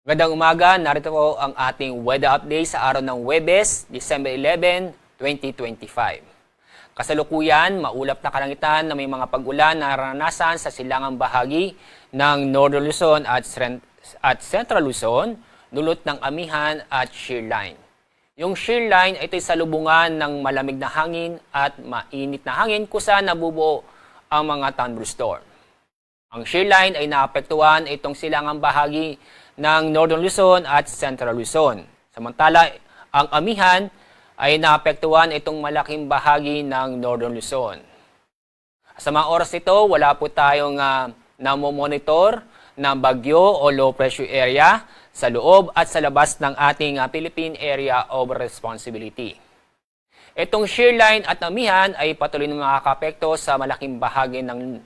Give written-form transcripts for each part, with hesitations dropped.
Magandang umaga, narito po ang ating weather update sa araw ng Huwebes, December 11, 2025. Kasalukuyan, maulap na kalangitan na may mga pag-ulan na naranasan sa silangang bahagi ng Northern Luzon at Central Luzon, dulot ng amihan at shear line. Yung shear line ay ito'y salubungan ng malamig na hangin at mainit na hangin kung saan nabubuo ang mga thunderstorm. Ang shear line ay naapektuhan itong silangang bahagi ng Northern Luzon at Central Luzon. Samantala, ang amihan ay naapektuhan itong malaking bahagi ng Northern Luzon. Sa mga oras ito, wala po tayong namomonitor na bagyo o low pressure area sa loob at sa labas ng ating Philippine Area of Responsibility. Itong shear line at amihan ay patuloy na makakapekto sa malaking bahagi ng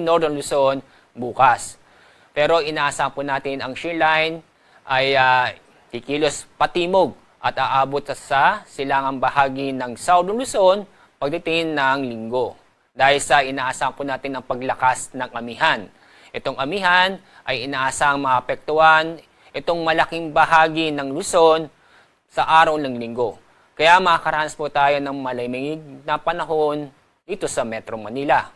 Northern Luzon bukas. Pero inaasahan po natin ang shear line ay kikilos patimog at aabot sa silangang bahagi ng Southern Luzon pagdating ng linggo. Dahil sa inaasahan po natin ang paglakas ng amihan. Itong amihan ay inaasahang maapektuhan itong malaking bahagi ng Luzon sa araw ng linggo. Kaya makakaranas po tayo ng malamig na panahon dito sa Metro Manila.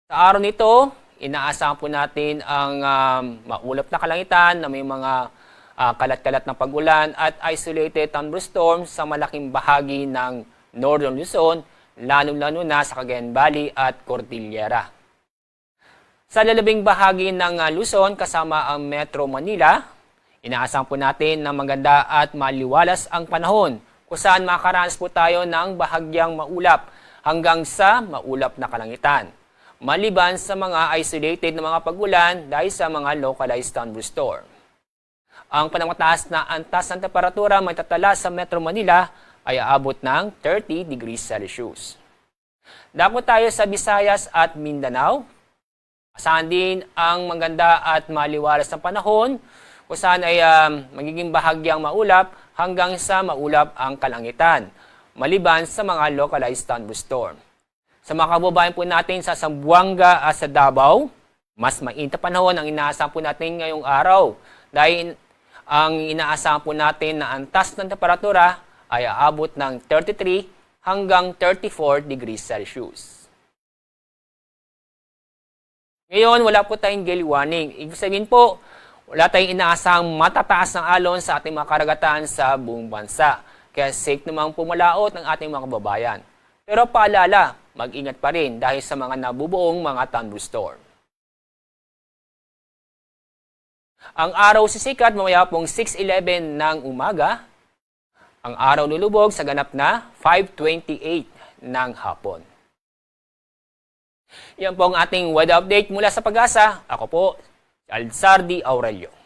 Sa araw nito, inaasahan po natin ang maulap na kalangitan na may mga kalat-kalat na pag-ulan at isolated thunderstorms sa malaking bahagi ng Northern Luzon, lalo-lalo na sa Cagayan Valley at Cordillera. Sa lalabing bahagi ng Luzon kasama ang Metro Manila, inaasahan po natin na maganda at maliwalas ang panahon kung saan makakaranas po tayo ng bahagyang maulap hanggang sa maulap na kalangitan. Maliban sa mga isolated na mga pag-ulan dahil sa mga localized thunderstorm. Ang panamataas na antas ng temperatura may tatala sa Metro Manila ay aabot ng 30 degrees Celsius. Dako tayo sa Visayas at Mindanao. Asahan din ang maganda at maliwalas ng panahon kung saan ay magiging bahagyang maulap hanggang sa maulap ang kalangitan, maliban sa mga localized thunderstorm. Sa mga kababayan po natin sa Zamboanga at sa Davao, mas mainit na panahon ang inaasahan po natin ngayong araw dahil ang inaasahan po natin na antas ng temperatura ay aabot ng 33 hanggang 34 degrees Celsius. Ngayon, wala po tayong gale warning. Ibig sabihin po, wala tayong inaasahang matataas ng alon sa ating mga karagatan sa buong bansa. Kaya safe namang pumalaot ng ating mga kababayan. Pero paalala, mag-ingat pa rin dahil sa mga nabubuong mga thunderstorm. Ang araw sisikat mamaya pong 6:11 ng umaga. Ang araw lulubog sa ganap na 5:28 ng hapon. Yan po ang ating weather update mula sa Pag-asa. Ako po, Alzardi Aurelio.